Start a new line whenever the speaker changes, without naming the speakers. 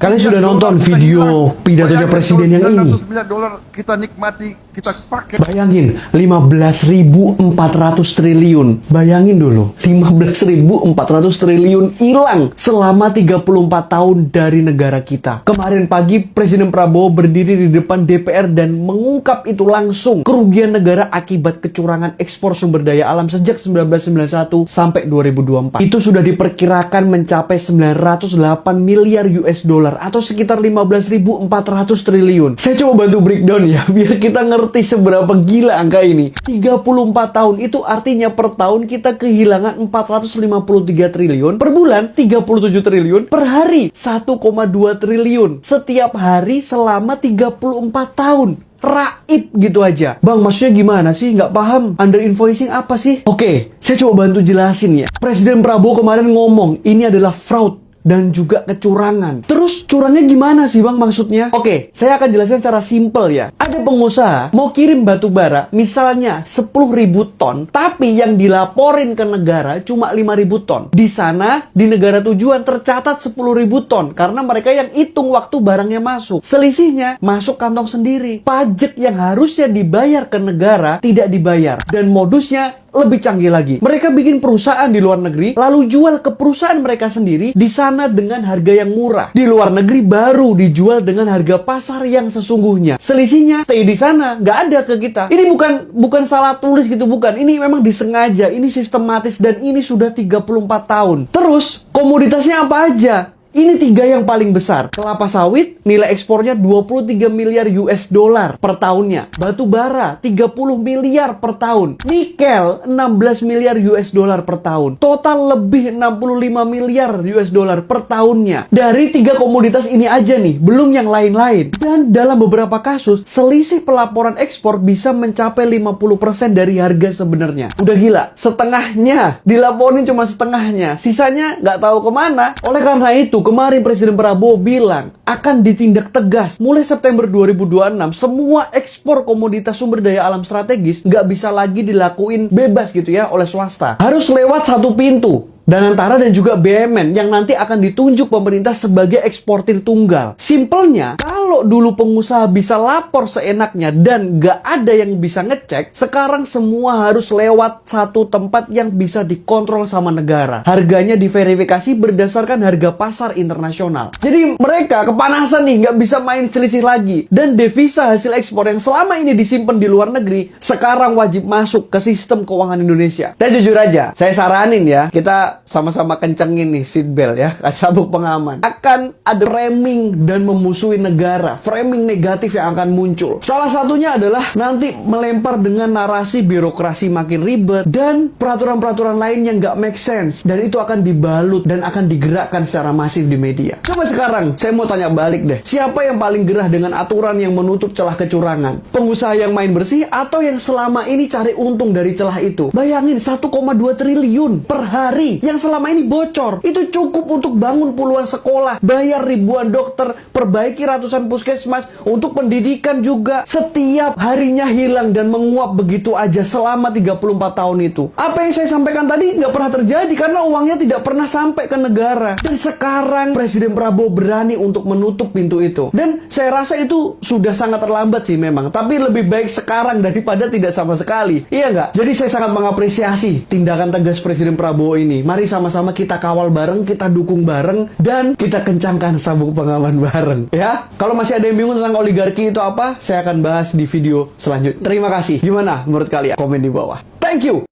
Kalian sudah nonton video pidatonya presiden yang ini?
$9 kita nikmati, kita pakai.
Bayangin, 15.400 triliun. Bayangin dulu, 15.400 triliun hilang selama 34 tahun dari negara kita. Kemarin pagi, Presiden Prabowo berdiri di depan DPR dan mengungkap itu langsung. Kerugian negara akibat kecurangan ekspor sumber daya alam sejak 1991 sampai 2024. Itu sudah diperkirakan mencapai 908 miliar US dollar atau sekitar 15.400 triliun. Saya coba bantu breakdown ya, biar kita ngerti seberapa gila angka ini. 34 tahun itu artinya per tahun kita kehilangan 453 triliun, per bulan 37 triliun, per hari 1,2 triliun. Setiap hari selama 34 tahun. Raib gitu aja. Bang, maksudnya gimana sih? Nggak paham. Under invoicing apa sih? Oke, saya coba bantu jelasin ya. Presiden Prabowo kemarin ngomong, ini adalah fraud dan juga kecurangan. Terus curangnya gimana sih bang maksudnya? Oke, saya akan jelaskan secara simpel ya. Ada pengusaha mau kirim batu bara misalnya 10.000 ton, tapi yang dilaporin ke negara cuma 5.000 ton. Di sana di negara tujuan tercatat 10.000 ton karena mereka yang hitung waktu barangnya masuk. Selisihnya masuk kantong sendiri. Pajak yang harusnya dibayar ke negara tidak dibayar. Dan modusnya lebih canggih lagi. Mereka bikin perusahaan di luar negeri, lalu jual ke perusahaan mereka sendiri di sana dengan harga yang murah. Di luar negeri baru dijual dengan harga pasar yang sesungguhnya. Selisihnya stay di sana, nggak ada ke kita. Ini bukan salah tulis gitu, bukan. Ini memang disengaja, ini sistematis dan ini sudah 34 tahun. Terus komoditasnya apa aja? Ini 3 yang paling besar. Kelapa sawit, nilai ekspornya 23 miliar US dollar per tahunnya. Batu bara, 30 miliar per tahun. Nikel, 16 miliar US dollar per tahun. Total lebih 65 miliar US dollar per tahunnya. Dari 3 komoditas ini aja nih, belum yang lain-lain. Dan dalam beberapa kasus, selisih pelaporan ekspor bisa mencapai 50% dari harga sebenarnya. Udah gila, setengahnya. Dilaporin cuma setengahnya. Sisanya nggak tahu kemana. Oleh karena itu, kemarin Presiden Prabowo bilang akan ditindak tegas. Mulai September 2026, semua ekspor komoditas sumber daya alam strategis nggak bisa lagi dilakuin bebas gitu ya oleh swasta. Harus lewat satu pintu. Danantara dan juga BUMN yang nanti akan ditunjuk pemerintah sebagai eksportir tunggal. Simpelnya, kalau dulu pengusaha bisa lapor seenaknya dan nggak ada yang bisa ngecek, sekarang semua harus lewat satu tempat yang bisa dikontrol sama negara. Harganya diverifikasi berdasarkan harga pasar internasional. Jadi mereka kepanasan nih, nggak bisa main selisih lagi. Dan devisa hasil ekspor yang selama ini disimpan di luar negeri, sekarang wajib masuk ke sistem keuangan Indonesia. Dan jujur aja, saya saranin ya, kita sama-sama kencengin nih seatbelt ya, sabuk pengaman. Akan ada framing dan memusuhi negara, framing negatif yang akan muncul. Salah satunya adalah nanti melempar dengan narasi birokrasi makin ribet dan peraturan-peraturan lain yang nggak make sense. Dan itu akan dibalut dan akan digerakkan secara masif di media. Coba sekarang, saya mau tanya balik deh. Siapa yang paling gerah dengan aturan yang menutup celah kecurangan? Pengusaha yang main bersih atau yang selama ini cari untung dari celah itu? Bayangin 1,2 triliun per hari yang selama ini bocor. Itu cukup untuk bangun puluhan sekolah, bayar ribuan dokter, perbaiki ratusan puskesmas, untuk pendidikan juga. Setiap harinya hilang dan menguap begitu aja selama 34 tahun itu. Apa yang saya sampaikan tadi nggak pernah terjadi karena uangnya tidak pernah sampai ke negara. Dan sekarang Presiden Prabowo berani untuk menutup pintu itu. Dan saya rasa itu sudah sangat terlambat sih memang. Tapi lebih baik sekarang daripada tidak sama sekali. Iya nggak? Jadi saya sangat mengapresiasi tindakan tegas Presiden Prabowo ini. Mari sama-sama kita kawal bareng, kita dukung bareng, dan kita kencangkan sabuk pengaman bareng. Ya, kalau masih ada yang bingung tentang oligarki itu apa, saya akan bahas di video selanjutnya. Terima kasih. Gimana menurut kalian? Komen di bawah. Thank you.